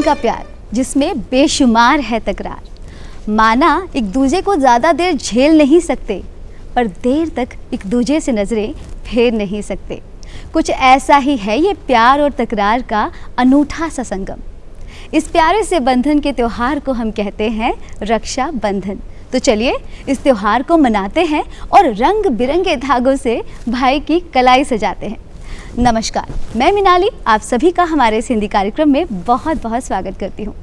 का प्यार जिसमें बेशुमार है तकरार, माना एक दूजे को ज़्यादा देर झेल नहीं सकते, पर देर तक एक दूजे से नज़रें फेर नहीं सकते। कुछ ऐसा ही है ये प्यार और तकरार का अनूठा सा संगम। इस प्यारे से बंधन के त्यौहार को हम कहते हैं रक्षा बंधन। तो चलिए इस त्यौहार को मनाते हैं और रंग बिरंगे धागों से भाई की कलाई सजाते हैं। नमस्कार, मैं मिनाली आप सभी का हमारे इस हिंदी कार्यक्रम में बहुत बहुत स्वागत करती हूँ।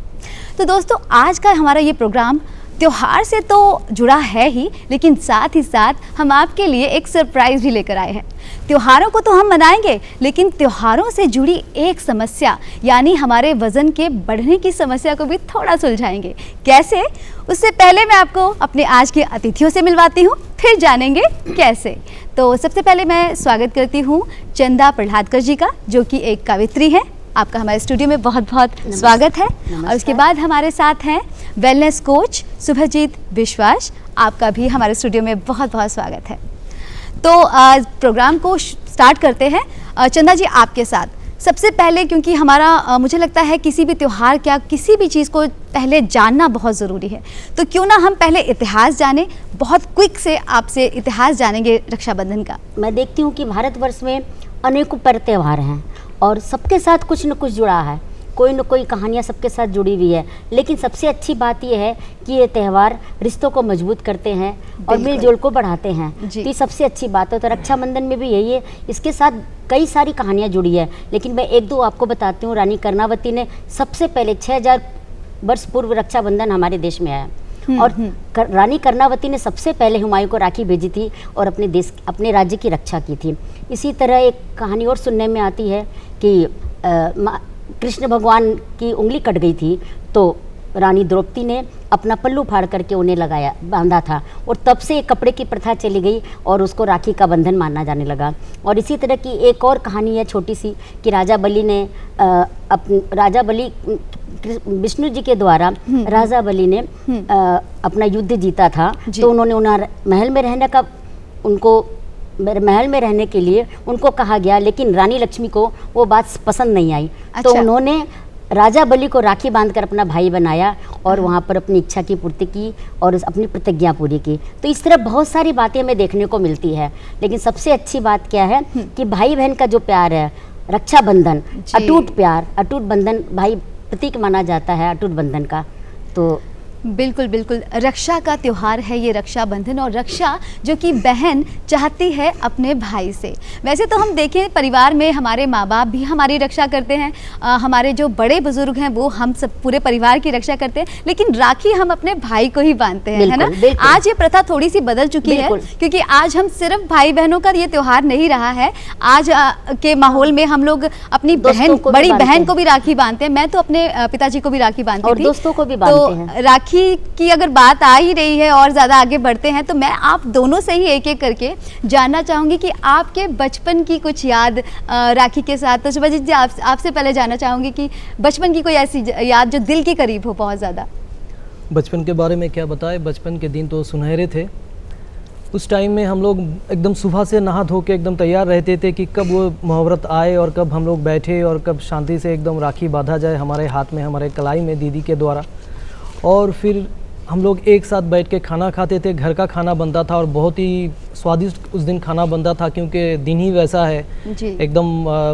तो दोस्तों, आज का हमारा ये प्रोग्राम त्योहार से तो जुड़ा है ही, लेकिन साथ ही साथ हम आपके लिए एक सरप्राइज भी लेकर आए हैं। त्योहारों को तो हम मनाएंगे, लेकिन त्योहारों से जुड़ी एक समस्या यानी हमारे वज़न के बढ़ने की समस्या को भी थोड़ा सुलझाएंगे। कैसे? उससे पहले मैं आपको अपने आज के अतिथियों से मिलवाती हूँ, फिर जानेंगे कैसे। तो सबसे पहले मैं स्वागत करती हूँ चंदा प्रहलादकर जी का, जो कि एक कवित्री हैं। आपका हमारे स्टूडियो में बहुत बहुत स्वागत है। और उसके बाद हमारे साथ हैं वेलनेस कोच सुभजीत विश्वास, आपका भी हमारे स्टूडियो में बहुत बहुत स्वागत है। तो प्रोग्राम को स्टार्ट करते हैं। चंदा जी, आपके साथ सबसे पहले, क्योंकि हमारा मुझे लगता है किसी भी त्यौहार क्या किसी भी चीज़ को पहले जानना बहुत ज़रूरी है, तो क्यों ना हम पहले इतिहास जानें। बहुत क्विक से आपसे इतिहास जानेंगे रक्षाबंधन का। मैं देखती हूँ कि भारतवर्ष में अनेकों पर्व त्यौहार हैं और सबके साथ कुछ न कुछ जुड़ा है, कोई न कोई कहानियाँ सबके साथ जुड़ी हुई है। लेकिन सबसे अच्छी बात यह है कि ये त्यौहार रिश्तों को मजबूत करते हैं और मिलजुल को बढ़ाते हैं। तो ये सबसे अच्छी बात है। तो रक्षाबंधन में भी यही है, इसके साथ कई सारी कहानियाँ जुड़ी है। लेकिन मैं एक दो आपको बताती हूँ। रानी कर्णावती ने सबसे पहले 6000 वर्ष पूर्व रक्षाबंधन हमारे देश में आया और रानी कर्णावती ने सबसे पहले हुमायूं को राखी भेजी थी और अपने राज्य की रक्षा की थी। इसी तरह एक कहानी और सुनने में आती है कि कृष्ण भगवान की उंगली कट गई थी, तो रानी द्रौपदी ने अपना पल्लू फाड़ करके उन्हें बांधा था, और तब से एक कपड़े की प्रथा चली गई और उसको राखी का बंधन माना जाने लगा। और इसी तरह की एक और कहानी है छोटी सी कि राजा बलि विष्णु जी के द्वारा राजा बलि ने अपना युद्ध जीता था, तो उन्होंने महल में रहने के लिए उनको कहा गया, लेकिन रानी लक्ष्मी को वो बात पसंद नहीं आई। तो उन्होंने राजा बलि को राखी बांधकर अपना भाई बनाया और वहाँ पर अपनी इच्छा की पूर्ति की और अपनी प्रतिज्ञा पूरी की। तो इस तरह बहुत सारी बातें हमें देखने को मिलती है। लेकिन सबसे अच्छी बात क्या है कि भाई बहन का जो प्यार है, रक्षाबंधन, अटूट प्यार, अटूट बंधन, भाई प्रतीक माना जाता है अटूट बंधन का। तो बिल्कुल बिल्कुल, रक्षा का त्यौहार है ये रक्षाबंधन, और रक्षा जो कि बहन चाहती है अपने भाई से। वैसे तो हम देखें परिवार में हमारे माँ बाप भी हमारी रक्षा करते हैं, हमारे जो बड़े बुजुर्ग हैं वो हम सब पूरे परिवार की रक्षा करते हैं, लेकिन राखी हम अपने भाई को ही बांधते हैं, है ना। आज ये प्रथा थोड़ी सी बदल चुकी है, क्योंकि आज हम सिर्फ भाई बहनों का ये त्यौहार नहीं रहा है। आज के माहौल में हम लोग अपनी बड़ी बहन को भी राखी बांधते हैं। मैं तो अपने पिताजी को भी राखी बांधती थी, दोस्तों को भी बांधते हैं। राखी की अगर बात आ ही रही है और ज़्यादा आगे बढ़ते हैं, तो मैं आप दोनों से ही एक एक करके जानना चाहूँगी कि आपके बचपन की कुछ याद राखी के साथ। तो सुभाजीत जी, आपसे पहले जानना चाहूँगी कि बचपन की कोई ऐसी याद जो दिल के करीब हो बहुत ज़्यादा। बचपन के बारे में क्या बताएं, बचपन के दिन तो सुनहरे थे। उस टाइम में हम लोग एकदम सुबह से नहा धो के एकदम तैयार रहते थे कि कब वो मुहर्रत आए और कब हम लोग बैठे और कब शांति से एकदम राखी बांधा जाए हमारे हाथ में, हमारे कलाई में दीदी के द्वारा। और फिर हम लोग एक साथ बैठ के खाना खाते थे। घर का खाना बनता था और बहुत ही स्वादिष्ट उस दिन खाना बनता था, क्योंकि दिन ही वैसा है, एकदम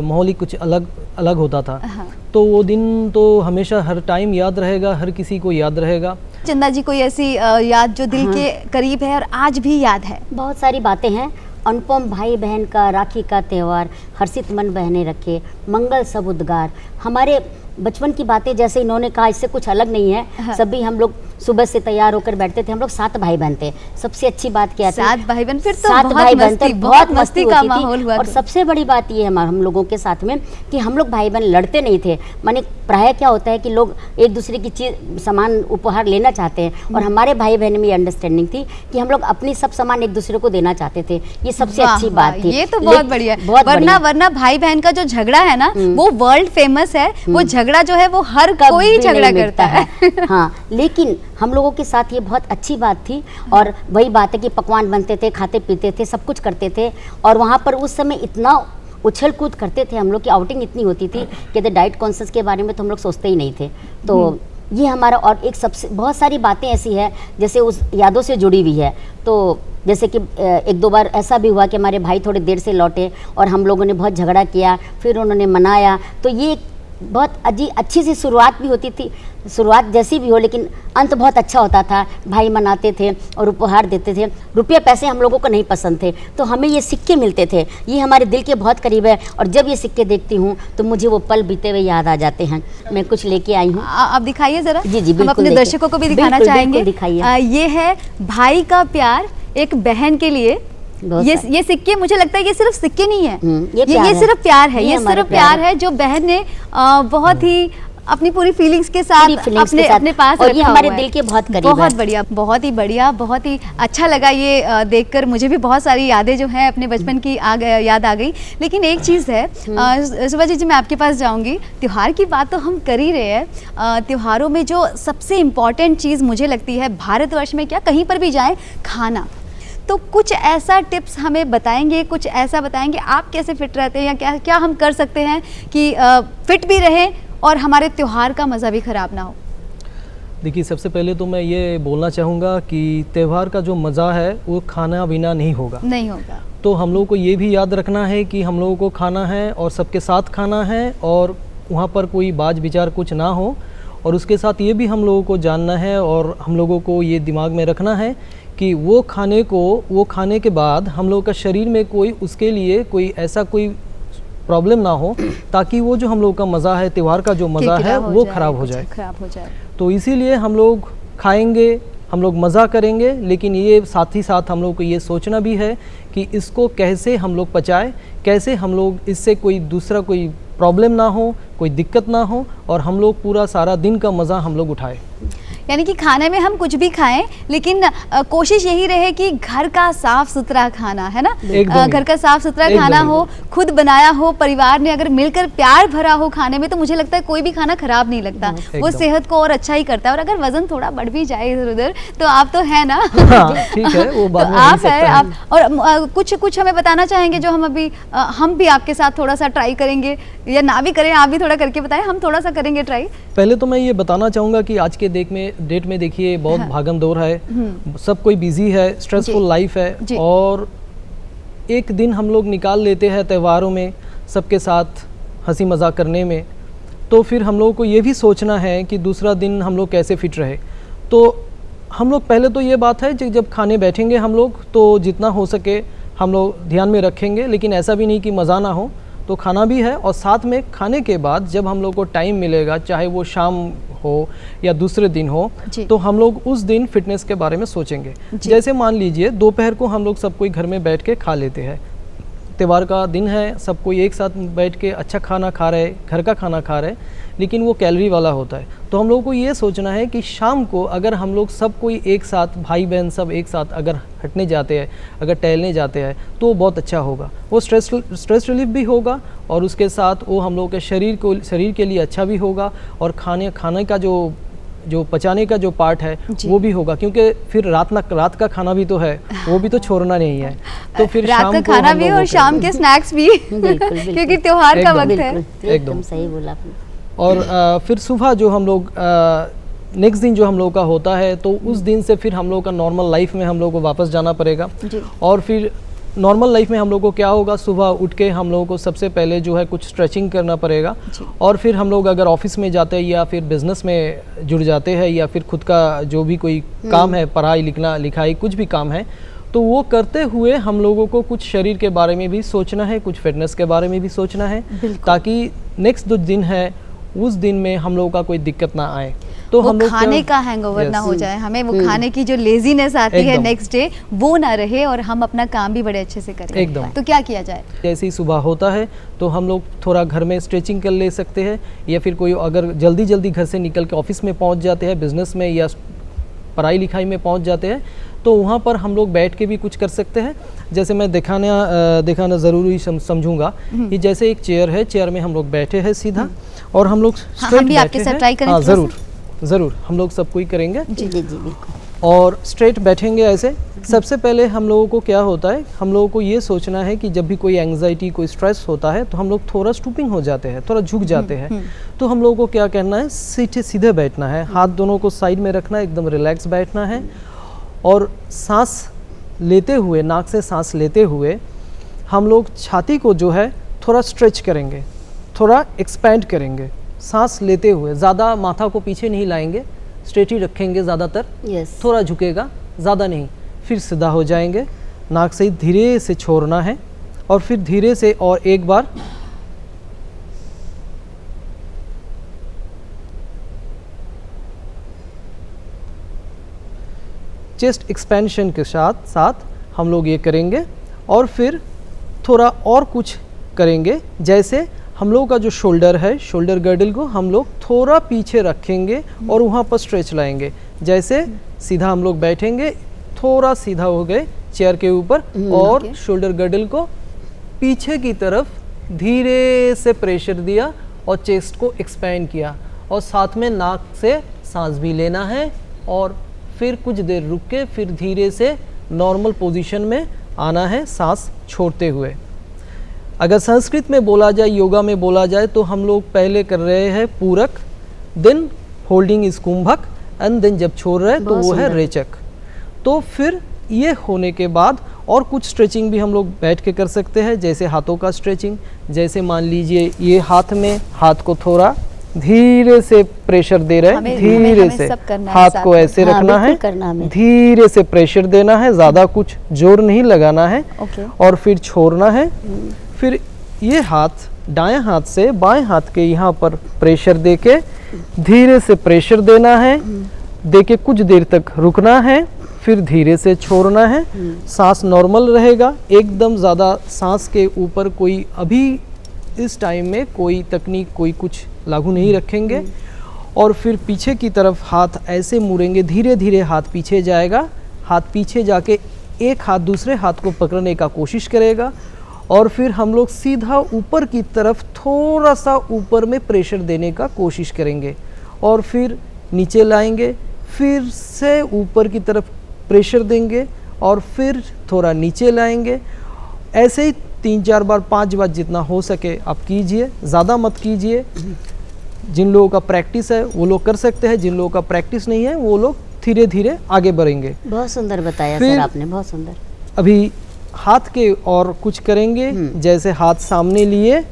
माहौल ही कुछ अलग होता था। तो वो दिन तो हमेशा हर टाइम याद रहेगा, हर किसी को याद रहेगा। चंदा जी, कोई ऐसी याद जो दिल के करीब है और आज भी याद है? बहुत सारी बातें हैं। अनुपम भाई बहन का राखी का त्यौहार, हर्षित मन बहने रखे, मंगल सब उद्गार। हमारे बचपन की बातें जैसे इन्होंने कहा, इससे कुछ अलग नहीं है। सभी हम लोग सुबह से तैयार होकर बैठते थे। हम लोग 7 भाई बहन थे। सबसे अच्छी बात क्या थी, 7 भाई बहन, फिर तो 7 भाई बहन थे, बहुत मस्ती का माहौल हुआ। और सबसे बड़ी बात ये है हम लोगों के साथ में कि हम लोग भाई बहन लड़ते नहीं थे। माने प्राय क्या होता है कि लोग एक दूसरे की चीज सामान उपहार लेना चाहते हैं, और हमारे भाई बहन में अंडरस्टैंडिंग थी कि हम लोग अपनी सब सामान एक दूसरे को देना चाहते थे। ये सबसे अच्छी बात थी। ये तो बहुत बढ़िया है। वरना भाई बहन का जो झगड़ा है ना, वो वर्ल्ड फेमस है। वो झगड़ा जो है वो हर कोई झगड़ा करता है। हाँ, लेकिन हम लोगों के साथ ये बहुत अच्छी बात थी। और वही बात है कि पकवान बनते थे, खाते पीते थे, सब कुछ करते थे। और वहाँ पर उस समय इतना उछल कूद करते थे हम लोग की आउटिंग इतनी होती थी कि डाइट कॉन्शियस के बारे में तो हम लोग सोचते ही नहीं थे। तो ये हमारा, और एक सबसे बहुत सारी बातें ऐसी है जैसे उस यादों से जुड़ी हुई है। तो जैसे कि एक दो बार ऐसा भी हुआ कि हमारे भाई थोड़ी देर से लौटे और हम लोगों ने बहुत झगड़ा किया, फिर उन्होंने मनाया। तो ये बहुत अच्छी सी शुरुआत भी होती थी, शुरुआत जैसी भी हो, लेकिन अंत बहुत अच्छा होता था। भाई मनाते थे और उपहार देते थे। रुपये पैसे हम लोगों को नहीं पसंद थे, तो हमें ये सिक्के मिलते थे। ये हमारे दिल के बहुत करीब है, और जब ये सिक्के देखती हूँ तो मुझे वो पल बीते हुए याद आ जाते हैं। मैं कुछ लेके आई हूँ, आप दिखाइए ज़रा। जी जी, हम अपने दर्शकों को भी दिखाना चाहेंगे। दिखाइए। ये है भाई का प्यार एक बहन के लिए। ये सिक्के, मुझे लगता है ये सिर्फ सिक्के नहीं है, ये सिर्फ प्यार है। ये सिर्फ प्यार है जो बहन ने बहुत ही अपनी पूरी फीलिंग्स के साथ अपने पास और ये हमारे रखा हुआ है। दिल के बहुत करीब बहुत है। बढ़िया, बहुत ही बढ़िया, बहुत ही अच्छा लगा ये देखकर। मुझे भी बहुत सारी यादें जो हैं अपने बचपन की याद आ गई। लेकिन एक चीज़ है, सुभाजी जी, मैं आपके पास जाऊंगी। त्योहार की बात तो हम कर ही रहे हैं। त्योहारों में जो सबसे इम्पॉर्टेंट चीज़ मुझे लगती है भारतवर्ष में, क्या कहीं पर भी जाएँ, खाना। तो कुछ ऐसा टिप्स हमें बताएंगे, कुछ ऐसा बताएंगे आप कैसे फिट रहते हैं, या क्या क्या हम कर सकते हैं कि फिट भी रहें और हमारे त्यौहार का मज़ा भी ख़राब ना हो। देखिए, सबसे पहले तो मैं ये बोलना चाहूँगा कि त्यौहार का जो मज़ा है वो खाना बिना नहीं होगा। तो हम लोगों को ये भी याद रखना है कि हम लोगों को खाना है और सबके साथ खाना है, और वहाँ पर कोई बाज विचार कुछ ना हो। और उसके साथ ये भी हम लोगों को जानना है और हम लोगों को ये दिमाग में रखना है कि वो खाने के बाद हम लोगों का शरीर में कोई उसके लिए कोई ऐसा कोई प्रॉब्लम ना हो, ताकि वो जो हम लोग का मज़ा है, त्यौहार का जो मज़ा है वो ख़राब हो जाए। तो इसीलिए हम लोग खाएंगे, हम लोग मज़ा करेंगे, लेकिन ये साथ ही साथ हम लोग को ये सोचना भी है कि इसको कैसे हम लोग पचाएं, कैसे हम लोग इससे कोई दूसरा कोई प्रॉब्लम ना हो, कोई दिक्कत ना हो, और हम लोग पूरा सारा दिन का मज़ा हम लोग उठाएं। यानी कि खाने में हम कुछ भी खाएं, लेकिन कोशिश यही रहे कि घर का साफ सुथरा खाना, है ना, घर का साफ सुथरा खाना हो, खुद बनाया हो, परिवार ने अगर मिलकर प्यार भरा हो खाने में, तो मुझे लगता है कोई भी खाना खराब नहीं लगता। वो सेहत को और अच्छा ही करता है। और अगर वजन थोड़ा बढ़ भी जाए इधर उधर, तो आप तो है ना, ठीक है, वो बात तो आप है आप। और कुछ हमें बताना चाहेंगे जो हम भी आपके साथ थोड़ा सा ट्राई करेंगे, या ना भी करें, आप भी थोड़ा करके बताएं, हम थोड़ा सा करेंगे ट्राई। पहले तो मैं ये बताना चाहूँगा कि आज के डेट में देखिए बहुत भागम दौड़ है, सब कोई बिजी है, स्ट्रेसफुल लाइफ है, और एक दिन हम लोग निकाल लेते हैं त्योहारों में सबके साथ हंसी मजाक करने में। तो फिर हम लोगों को ये भी सोचना है कि दूसरा दिन हम लोग कैसे फिट रहे। तो हम लोग पहले तो ये बात है कि जब खाने बैठेंगे हम लोग, तो जितना हो सके हम लोग ध्यान में रखेंगे, लेकिन ऐसा भी नहीं कि मज़ा ना हो। तो खाना भी है, और साथ में खाने के बाद जब हम लोग को टाइम मिलेगा, चाहे वो शाम हो या दूसरे दिन हो, तो हम लोग उस दिन फिटनेस के बारे में सोचेंगे। जैसे मान लीजिए दोपहर को हम लोग सब कोई घर में बैठ के खा लेते हैं, त्यौहार का दिन है, सब कोई एक साथ बैठ के अच्छा खाना खा रहे, घर का खाना खा रहे, लेकिन वो कैलोरी वाला होता है। तो हम लोगों को ये सोचना है कि शाम को अगर हम लोग सब कोई एक साथ, भाई बहन सब एक साथ अगर हटने जाते हैं, अगर टहलने जाते हैं, तो बहुत अच्छा होगा। वो स्ट्रेस रिलीफ भी होगा, और उसके साथ वो हम लोग के शरीर के लिए अच्छा भी होगा, और खाने का जो पचाने का जो पार्ट है वो भी होगा, क्योंकि फिर रात का खाना भी तो है, वो भी तो छोड़ना नहीं है। तो फिर रात का खाना भी और शाम के स्नैक्स भी क्योंकि त्योहार का वक्त है। एकदम सही बोला आपने। और फिर सुबह जो हम लोग नेक्स्ट दिन जो हम लोग का होता है, तो उस दिन से फिर हम लोग का नॉर्मल लाइफ में हम लोग को वापस जाना पड़ेगा। और फिर नॉर्मल लाइफ में हम लोग को क्या होगा, सुबह उठ के हम लोगों को सबसे पहले जो है कुछ स्ट्रेचिंग करना पड़ेगा। और फिर हम लोग अगर ऑफिस में जाते हैं या फिर बिजनेस में जुड़ जाते हैं, या फिर खुद का जो भी कोई काम है, पढ़ाई लिखाई कुछ भी काम है, तो वो करते हुए हम लोगों को कुछ शरीर के बारे में भी सोचना है, कुछ फिटनेस के बारे में भी सोचना है, ताकि नेक्स्ट जो दिन है उस दिन में हम लोगों का कोई दिक्कत ना आए। तो हम लोग खाने का हैंगओवर ना हो जाए, हमें वो खाने की जो लेजीनेस आती है नेक्स्ट डे, वो ना रहे, और हम अपना काम भी बड़े अच्छे से करें। एकदम। तो क्या किया जाए? जैसे ही सुबह होता है तो हम लोग थोड़ा घर में स्ट्रेचिंग कर ले सकते हैं, या फिर कोई अगर जल्दी घर से निकल के ऑफिस में पहुंच जाते हैं, बिजनेस में या पढ़ाई लिखाई में पहुंच जाते हैं, तो वहाँ पर हम लोग बैठ के भी कुछ कर सकते हैं। जैसे मैं दिखाना ज़रूरी समझूंगा कि जैसे एक चेयर है, चेयर में हम लोग बैठे हैं सीधा, और हम लोग हम भी आपके साथ ट्राई करें। ज़रूर हम लोग सब कोई करेंगे। जी बिल्कुल। और स्ट्रेट बैठेंगे ऐसे। सबसे पहले हम लोगों को क्या होता है, हम लोगों को ये सोचना है कि जब भी कोई एंग्जाइटी, कोई स्ट्रेस होता है तो हम लोग थोड़ा स्टूपिंग हो जाते हैं, थोड़ा झुक जाते हैं। तो हम लोगों को क्या करना है, सीधे सीधे बैठना है, हाथ दोनों को साइड में रखना है, एकदम रिलैक्स बैठना है। और सांस लेते हुए, नाक से सांस लेते हुए हम लोग छाती को जो है थोड़ा स्ट्रेच करेंगे, थोड़ा एक्सपैंड करेंगे सांस लेते हुए। ज़्यादा माथा को पीछे नहीं लाएंगे, स्ट्रेट ही रखेंगे ज़्यादातर, थोड़ा झुकेगा, ज़्यादा नहीं। फिर सीधा हो जाएंगे, नाक से धीरे से छोड़ना है और फिर धीरे से और एक बार। चेस्ट एक्सपेंशन के साथ साथ हम लोग ये करेंगे और फिर थोड़ा और कुछ करेंगे। जैसे हम लोग का जो शोल्डर है, शोल्डर गर्डल को हम लोग थोड़ा पीछे रखेंगे और वहाँ पर स्ट्रेच लाएंगे। जैसे सीधा हम लोग बैठेंगे, थोड़ा सीधा हो गए चेयर के ऊपर और शोल्डर गर्डल को पीछे की तरफ धीरे से प्रेशर दिया और चेस्ट को एक्सपेंड किया और साथ में नाक से सांस भी लेना है और फिर कुछ देर रुक के फिर धीरे से नॉर्मल पोजीशन में आना है, सांस छोड़ते हुए। अगर संस्कृत में बोला जाए, योगा में बोला जाए तो हम लोग पहले कर रहे हैं पूरक, then holding is kumbhak and then जब छोड़ रहे हैं तो वो है रेचक। तो फिर ये होने के बाद और कुछ स्ट्रेचिंग भी हम लोग बैठ के कर सकते हैं, जैसे हाथों का स्ट्रेचिंग। जैसे मान लीजिए ये हाथ में, हाथ को थोड़ा धीरे से प्रेशर दे रहे हैं, धीरे से हाथ को ऐसे रखना है, धीरे से प्रेशर देना है, ज़्यादा कुछ जोर नहीं लगाना है और फिर छोड़ना है। फिर ये हाथ दाएं हाथ से बाएं हाथ के यहाँ पर प्रेशर देके धीरे से प्रेशर देना है, देके कुछ देर तक रुकना है, फिर धीरे से छोड़ना है। सांस नॉर्मल रहेगा एकदम, ज़्यादा सांस के ऊपर कोई अभी इस टाइम में कोई तकनीक, कोई कुछ लागू नहीं रखेंगे। और फिर पीछे की तरफ हाथ ऐसे मुड़ेंगे, धीरे धीरे हाथ पीछे जाएगा, हाथ पीछे जाके एक हाथ दूसरे हाथ को पकड़ने का कोशिश करेगा और फिर हम लोग सीधा ऊपर की तरफ थोड़ा सा ऊपर में प्रेशर देने का कोशिश करेंगे और फिर नीचे लाएंगे, फिर से ऊपर की तरफ प्रेशर देंगे और फिर थोड़ा नीचे लाएंगे। ऐसे ही 3-4 बार 5 बार जितना हो सके आप कीजिए, ज़्यादा मत कीजिए। जिन लोगों का प्रैक्टिस है वो लोग कर सकते हैं, जिन लोगों का प्रैक्टिस नहीं है वो लोग धीरे धीरे आगे बढ़ेंगे। बहुत सुंदर बताया सर आपने, बहुत सुंदर। अभी हाथ के और कुछ करेंगे, जैसे हाथ सामने लिए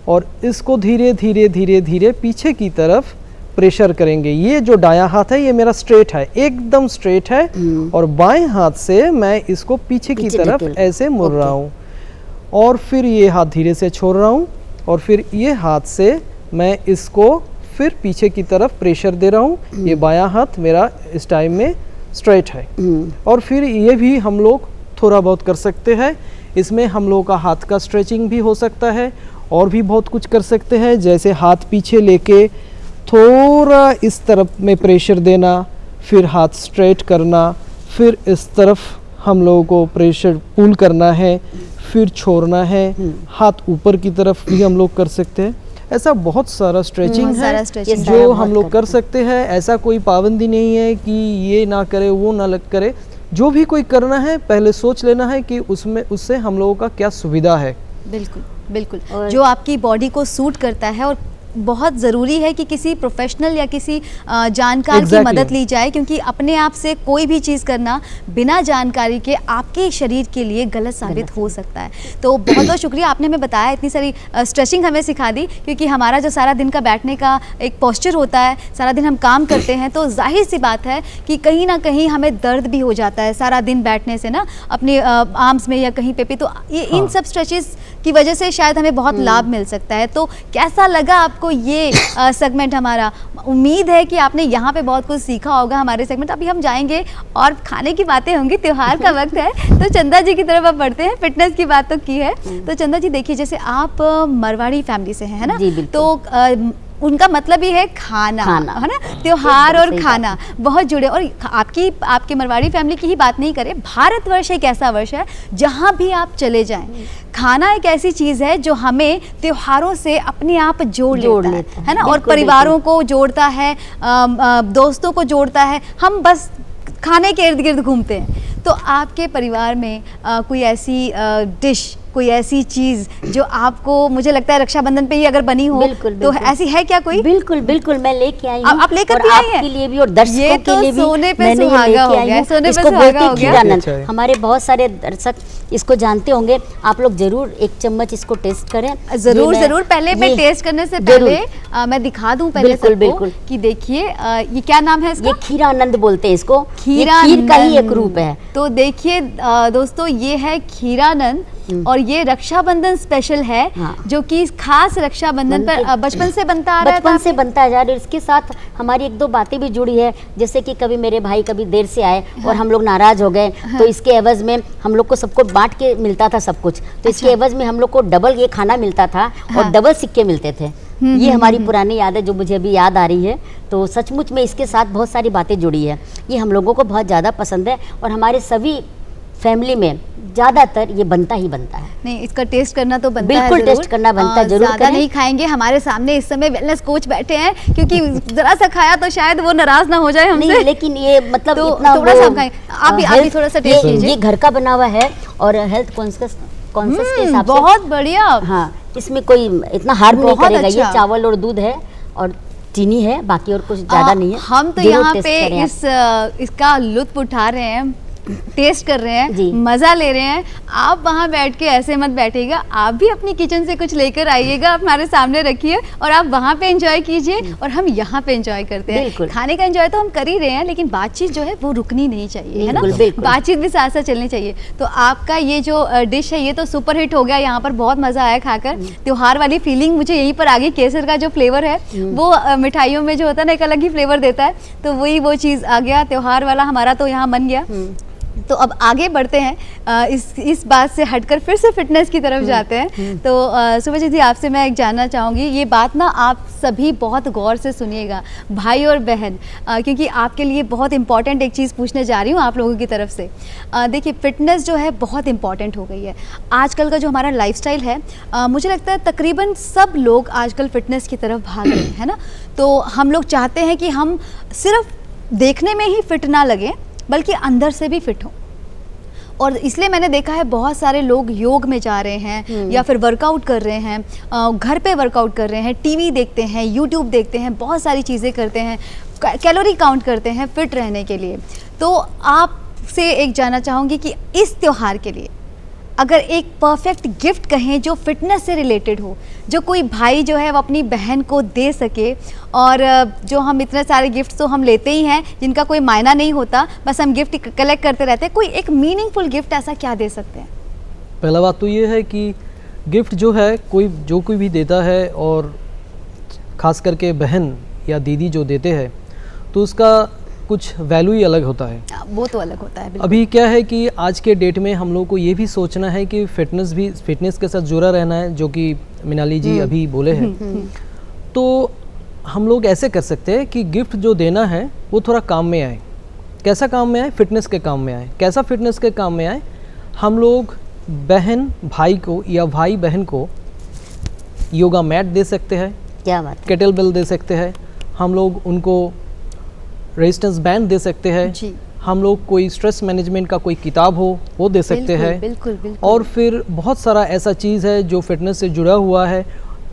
और इसको धीरे धीरे धीरे धीरे पीछे की तरफ प्रेशर करेंगे। ये जो दायां हाथ है ये मेरा स्ट्रेट है, एकदम स्ट्रेट है और बाएं हाथ से मैं इसको पीछे की तरफ ऐसे मुड़ रहा हूँ और फिर ये हाथ धीरे से छोड़ रहा हूँ और फिर ये हाथ से मैं इसको फिर पीछे की तरफ प्रेशर दे रहा हूँ। ये बायां हाथ मेरा इस टाइम में स्ट्रेट है और फिर ये भी हम लोग थोड़ा बहुत कर सकते हैं। इसमें हम लोग का हाथ का स्ट्रेचिंग भी हो सकता है और भी बहुत कुछ कर सकते हैं, जैसे हाथ पीछे लेके थोड़ा इस तरफ में प्रेशर देना, फिर हाथ स्ट्रेट करना, फिर इस तरफ हम लोगों को प्रेशर पुल करना है, फिर छोड़ना है। हाथ ऊपर की तरफ भी हम लोग कर सकते हैं। ऐसा बहुत सारा स्ट्रेचिंग है जो हम लोग कर सकते हैं। ऐसा कोई पाबंदी नहीं है कि ये ना करे वो ना लग करे। जो भी कोई करना है पहले सोच लेना है कि उसमें उससे हम लोगों का क्या सुविधा है। बिल्कुल बिल्कुल, जो आपकी बॉडी को सूट करता है। और बहुत ज़रूरी है कि किसी प्रोफेशनल या किसी जानकार की मदद ली जाए, क्योंकि अपने आप से कोई भी चीज़ करना बिना जानकारी के आपके शरीर के लिए गलत साबित हो सकता है। तो बहुत बहुत शुक्रिया, आपने हमें बताया, इतनी सारी स्ट्रेचिंग हमें सिखा दी, क्योंकि हमारा जो सारा दिन का बैठने का एक पोस्चर होता है, सारा दिन हम काम करते हैं, तो जाहिर सी बात है कि कहीं ना कहीं हमें दर्द भी हो जाता है सारा दिन बैठने से ना, अपने आर्म्स में या कहीं पे भी। तो ये इन सब स्ट्रेचेस की वजह से शायद हमें बहुत लाभ मिल सकता है। तो कैसा लगा आपको ये सेगमेंट हमारा? उम्मीद है कि आपने यहाँ पे बहुत कुछ सीखा होगा हमारे सेगमेंट। अभी हम जाएंगे और खाने की बातें होंगी, त्योहार का वक्त है, तो चंदा जी की तरफ अब बढ़ते हैं। फिटनेस की बात तो की है, तो चंदा जी देखिए, जैसे आप मरवाड़ी फैमिली से हैं, है ना, तो उनका मतलब ही है खाना, है ना, त्योहार और खाना बहुत जुड़े। और आपके मरवाड़ी फैमिली की ही बात नहीं करें, भारतवर्ष एक ऐसा वर्ष है जहाँ भी आप चले जाएं, खाना एक ऐसी चीज़ है जो हमें त्योहारों से अपने आप जोड़ लेता है ना, और परिवारों को जोड़ता है, दोस्तों को जोड़ता है। हम बस खाने के इर्द गिर्द घूमते हैं। तो आपके परिवार में कोई ऐसी डिश, कोई ऐसी चीज़ जो आपको, मुझे लगता है रक्षाबंधन पे ही अगर बनी हो, बिल्कुल, तो बिल्कुल। ऐसी है क्या कोई? बिल्कुल बिल्कुल, मैं लेके आई हूँ। आप लेकर और भी आई हैं? आपके लिए भी और दर्शकों ये तो के लिए भी सोने पे मैंने ये सुहागा लेके हो आई गया, हूँ। सोने पे इसको सुहागा बोलते हो हैं गया। खीरानंद। अच्छा है। हमारे बहुत सारे दर्शक इसको जानते होंगे, आप लोग जरूर एक चम्मच इसको टेस्ट करें। जरूर जरूर। पहले मैं टेस्ट करने से जरूर। पहले मैं दिखा दूं पहले बिल्कुल, सबको बिल्कुल। कि देखिए ये क्या नाम है इसका? ये खीरानंद बोलते हैं इसको। ये खीरानंद। खीर का ही एक रूप है। तो देखिए दोस्तों, ये है खीरानंद और ये रक्षाबंधन स्पेशल है, हाँ। जो कि खास रक्षाबंधन पर बचपन से बनता आ रहा है। बचपन से बनता जा रहा है। इसके साथ हमारी एक दो बातें भी जुड़ी है, जैसे कि कभी मेरे भाई कभी देर से आए और हम लोग नाराज हो गए, तो इसके एवज में हम लोग को सबको बांट के मिलता था सब कुछ, तो इसके एवज में हम लोग को डबल ये खाना मिलता था और डबल सिक्के मिलते थे। ये हमारी पुरानी याद है जो मुझे अभी याद आ रही है। तो सचमुच में इसके साथ बहुत सारी बातें जुड़ी है। ये हम लोगों को बहुत ज़्यादा पसंद है और हमारे सभी फैमिली में ज़्यादातर ये बनता ही बनता है। नहीं, इसका टेस्ट करना तो बनता है बिल्कुल, जरूर। टेस्ट करना बनता है, जरूर ज़्यादा करें। नहीं खाएंगे। हमारे सामने इस समय वेलनेस कोच बैठे हैं, क्योंकि जरा सा खाया तो शायद वो नाराज ना हो जाए हमसे। नहीं, लेकिन ये मतलब तो इतना थोड़ा वो, सा हम खाएं। आप भी थोड़ा सा टेस्ट कीजिए। ये घर का बना हुआ है और हेल्थ कॉन्शियस के हिसाब से बहुत बढ़िया। हाँ, इसमें कोई इतना हार्म नहीं बहुत करेगा। ये अच्छा। चावल और दूध है और चीनी है, बाकी और कुछ ज्यादा नहीं है। हम तो जरूर यहाँ टेस्ट पे करें आप। इसका लुत्फ उठा रहे हैं, टेस्ट कर रहे जी। हैं, मज़ा ले रहे हैं। आप वहाँ बैठ के ऐसे मत बैठिएगा, आप भी अपनी किचन से कुछ लेकर आइएगा, हमारे सामने रखिए और आप वहाँ पे एंजॉय कीजिए और हम यहाँ पे एंजॉय करते हैं। बिल्कुल। खाने का एंजॉय तो हम कर ही रहे हैं, लेकिन बातचीत जो है वो रुकनी नहीं चाहिए, है ना? बिल्कुल, बिल्कुल। बातचीत भी साथ साथ चलनी चाहिए। तो आपका ये जो डिश है ये तो सुपर हिट हो गया, यहाँ पर बहुत मज़ा आया खाकर। त्योहार वाली फीलिंग मुझे यहीं पर आ गई। केसर का जो फ्लेवर है वो मिठाइयों में जो होता है ना, एक अलग ही फ्लेवर देता है, तो वही वो चीज़ आ गया। त्योहार वाला हमारा तो यहाँ बन गया। तो अब आगे बढ़ते हैं, इस बात से हटकर फिर से फिटनेस की तरफ जाते हैं। तो सुभाजीत जी, आपसे मैं एक जानना चाहूँगी, ये बात ना आप सभी बहुत गौर से सुनिएगा, भाई और बहन, क्योंकि आपके लिए बहुत इंपॉर्टेंट एक चीज़ पूछने जा रही हूँ आप लोगों की तरफ से। देखिए, फिटनेस जो है बहुत इंपॉर्टेंट हो गई है। आजकल का जो हमारा लाइफस्टाइल है, मुझे लगता है तकरीबन सब लोग आजकल फिटनेस की तरफ भाग रहे हैं, है ना? तो हम लोग चाहते हैं कि हम सिर्फ देखने में ही फिट ना लगें, बल्कि अंदर से भी फिट हो। और इसलिए मैंने देखा है बहुत सारे लोग योग में जा रहे हैं या फिर वर्कआउट कर रहे हैं, घर पे वर्कआउट कर रहे हैं, टीवी देखते हैं, यूट्यूब देखते हैं, बहुत सारी चीज़ें करते हैं, कैलोरी काउंट करते हैं फिट रहने के लिए। तो आपसे एक जानना चाहूँगी कि इस त्योहार के लिए अगर एक परफेक्ट गिफ्ट कहें जो फिटनेस से रिलेटेड हो, जो कोई भाई जो है वो अपनी बहन को दे सके, और जो हम इतने सारे गिफ्ट तो हम लेते ही हैं जिनका कोई मायना नहीं होता, बस हम गिफ्ट कलेक्ट करते रहते हैं, कोई एक मीनिंगफुल गिफ्ट ऐसा क्या दे सकते हैं? पहला बात तो ये है कि गिफ्ट जो है कोई भी देता है, और ख़ास करके बहन या दीदी जो देते हैं, तो उसका कुछ वैल्यू ही अलग होता है। वो तो अलग होता है बिल्कुल। अभी क्या है कि आज के डेट में हम लोग को ये भी सोचना है कि फिटनेस के साथ जुड़ा रहना है, जो कि मिनाली जी अभी बोले हैं। तो हम लोग ऐसे कर सकते हैं कि गिफ्ट जो देना है वो थोड़ा काम में आए। कैसा काम में आए? फिटनेस के काम में आए। कैसा फिटनेस के काम में आए? हम लोग बहन भाई को या भाई बहन को योगा मैट दे सकते हैं, क्या बात है। केटल बेल दे सकते हैं, हम लोग उनको रेजिस्टेंस बैंड दे सकते हैं जी। हम लोग कोई स्ट्रेस मैनेजमेंट का कोई किताब हो वो दे सकते हैं। बिल्कुल बिल्कुल। और फिर बहुत सारा ऐसा चीज़ है जो फिटनेस से जुड़ा हुआ है।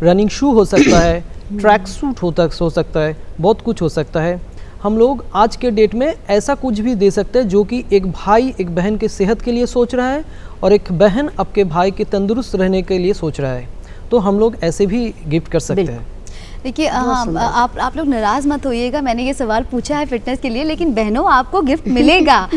रनिंग शू हो सकता है, ट्रैक सूट हो सकता है, बहुत कुछ हो सकता है। हम लोग आज के डेट में ऐसा कुछ भी दे सकते हैं जो कि एक भाई एक बहन के सेहत के लिए सोच रहा है और एक बहन आपके भाई के तंदुरुस्त रहने के लिए सोच रहा है, तो हम लोग ऐसे भी गिफ्ट कर सकते हैं। देखिए, आप लोग नाराज़ मत होइएगा, मैंने ये सवाल पूछा है फिटनेस के लिए, लेकिन बहनों आपको गिफ्ट मिलेगा।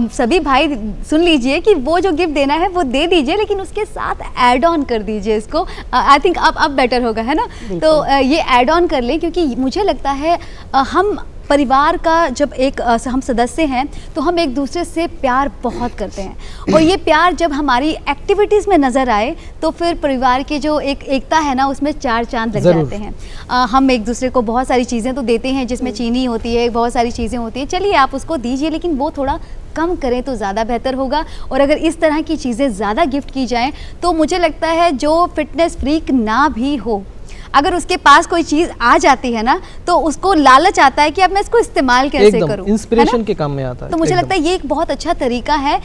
सभी भाई सुन लीजिए कि वो जो गिफ्ट देना है वो दे दीजिए, लेकिन उसके साथ ऐड ऑन कर दीजिए इसको। आई थिंक अब बेटर होगा, है ना? तो ये ऐड ऑन कर लें, क्योंकि मुझे लगता है हम परिवार का जब एक हम सदस्य हैं तो हम एक दूसरे से प्यार बहुत करते हैं, और ये प्यार जब हमारी एक्टिविटीज़ में नज़र आए तो फिर परिवार की जो एक एकता है ना, उसमें चार चांद लग जाते हैं। हम एक दूसरे को बहुत सारी चीज़ें तो देते हैं जिसमें चीनी होती है, बहुत सारी चीज़ें होती हैं, चलिए आप उसको दीजिए, लेकिन वो थोड़ा कम करें तो ज़्यादा बेहतर होगा। और अगर इस तरह की चीज़ें ज़्यादा गिफ्ट की जाएँ तो मुझे लगता है जो फिटनेस फ्रीक ना भी हो, अगर उसके पास कोई चीज़ आ जाती है ना तो उसको लालच आता है कि अब मैं इसको इस्तेमाल कैसे एकदम करूँ, इंस्पिरेशन के काम में आता है। तो मुझे एकदम। लगता है ये एक बहुत अच्छा तरीका है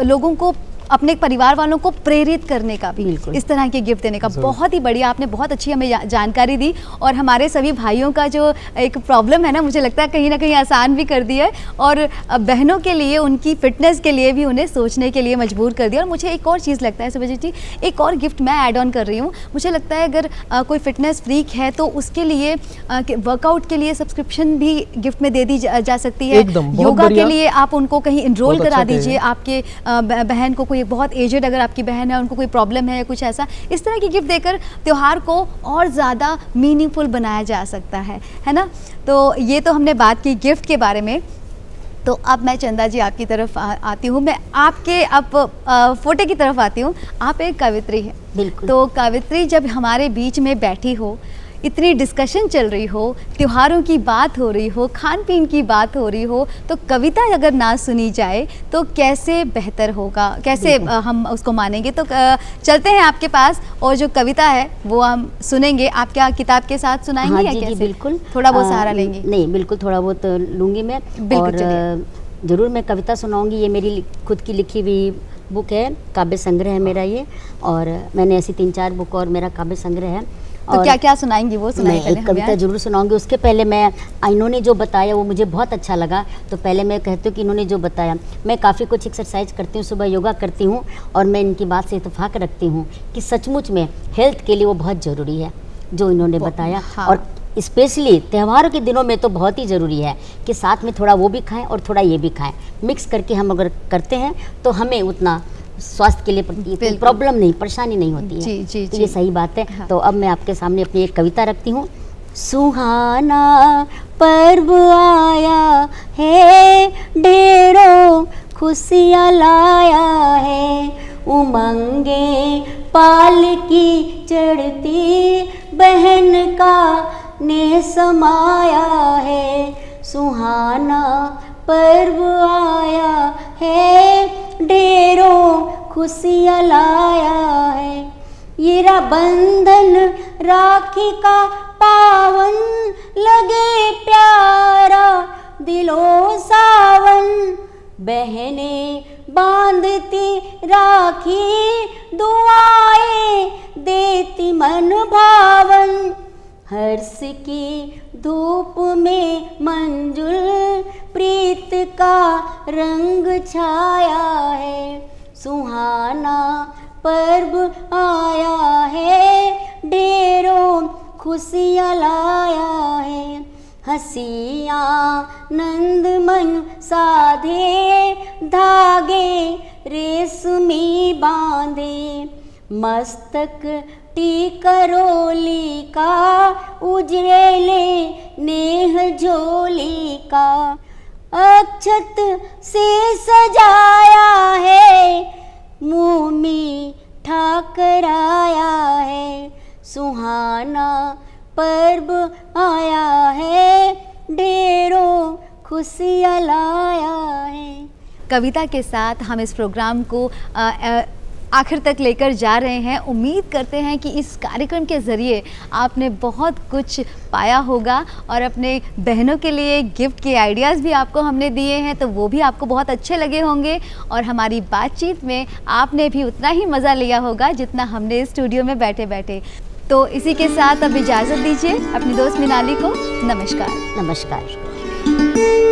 लोगों को, अपने परिवार वालों को प्रेरित करने का भी, बिल्कुल। इस तरह के गिफ्ट देने का। ज़रूर। बहुत ही बढ़िया, आपने बहुत अच्छी हमें जानकारी दी और हमारे सभी भाइयों का जो एक प्रॉब्लम है ना, मुझे लगता है कहीं ना कहीं आसान भी कर दिया है और बहनों के लिए, उनकी फिटनेस के लिए भी उन्हें सोचने के लिए मजबूर कर दिया। और मुझे एक और चीज़ लगता है सुभजीत जी, एक और गिफ्ट मैं ऐड ऑन कर रही हूँ। मुझे लगता है अगर कोई फिटनेस फ्रीक है तो उसके लिए वर्कआउट के लिए सब्सक्रिप्शन भी गिफ्ट में दे दी जा सकती है। एकदम, बहुत योगा के बढ़िया। लिए आप उनको कहीं इनरोल बहुत करा अच्छा दीजिए। आपके बहन को कोई बहुत एजेड अगर आपकी बहन है, उनको कोई प्रॉब्लम है या कुछ ऐसा, इस तरह की गिफ्ट देकर त्यौहार को और ज़्यादा मीनिंगफुल बनाया जा सकता है ना। तो ये तो हमने बात की गिफ्ट के बारे में। तो अब मैं चंदा जी आपकी तरफ आती हूँ। मैं आपके अब फोटो की तरफ आती हूँ। आप एक कवित्री हैं। बिल्कुल। तो कवित्री जब हमारे बीच में बैठी हो, इतनी डिस्कशन चल रही हो, त्योहारों की बात हो रही हो, खान पीन की बात हो रही हो, तो कविता अगर ना सुनी जाए तो कैसे बेहतर होगा, कैसे हम उसको मानेंगे। तो चलते हैं आपके पास और जो कविता है वो हम सुनेंगे। आप क्या किताब के साथ सुनाएंगे हाँ या जी, कैसे? जी बिल्कुल। थोड़ा बहुत सहारा लेंगे? नहीं, बिल्कुल थोड़ा बहुत लूँगी मैं। बिल्कुल, और ज़रूर मैं कविता सुनाऊंगी। ये मेरी खुद की लिखी हुई बुक है, काव्य संग्रह है मेरा ये, और मैंने ऐसी 3-4 बुक और मेरा काव्य संग्रह है। तो क्या क्या सुनाएंगी वो सुनाएं मैं पहले एक हमें कविता आज। जरूर सुनाऊंगी। उसके पहले मैं इन्होंने जो बताया वो मुझे बहुत अच्छा लगा, तो पहले मैं कहती हूँ कि इन्होंने जो बताया, मैं काफ़ी कुछ एक्सरसाइज करती हूँ, सुबह योगा करती हूँ, और मैं इनकी बात से इत्तेफाक रखती हूँ कि सचमुच में हेल्थ के लिए वो बहुत ज़रूरी है जो इन्होंने बताया। हाँ। और स्पेशली त्योहारों के दिनों में तो बहुत ही ज़रूरी है कि साथ में थोड़ा वो भी खाएं और थोड़ा ये भी खाएं, मिक्स करके हम अगर करते हैं तो हमें उतना स्वास्थ्य के लिए बिल्कुल। प्रॉब्लम नहीं, परेशानी नहीं होती है। जी, जी, तो जी। ये सही बात है। हाँ। तो अब मैं आपके सामने अपनी एक कविता रखती हूँ। सुहाना पर्व आया है, ढेरों खुशियाँ लाया है, उमंगे पालकी चढ़ती बहन का ने समाया है। सुहाना पर्व आया है, ढेरों खुशियाँ लाया है। ये बंधन राखी का पावन, लगे प्यारा दिलों सावन, बहनें बांधती राखी, दुआएं देती मन भावन, हर्ष की धूप में मंजुल प्रीत का रंग छाया है। सुहाना पर्व आया है, ढेरों खुशियाँ लाया है, हंसियाँ नंद मन साधे, धागे रेशमी बांधे, मस्तक टीकरोली का, उजरेले नेह झोली का, अक्षत से सजाया है, मुँह मीठा कराया है। सुहाना पर्व आया है, ढेरों खुशियाँ लाया है। कविता के साथ हम इस प्रोग्राम को आखिर तक लेकर जा रहे हैं। उम्मीद करते हैं कि इस कार्यक्रम के ज़रिए आपने बहुत कुछ पाया होगा और अपने बहनों के लिए गिफ्ट के आइडियाज़ भी आपको हमने दिए हैं, तो वो भी आपको बहुत अच्छे लगे होंगे और हमारी बातचीत में आपने भी उतना ही मज़ा लिया होगा जितना हमने स्टूडियो में बैठे बैठे। तो इसी के साथ अब इजाज़त दीजिए अपनी दोस्त मिनाली को। नमस्कार। नमस्कार।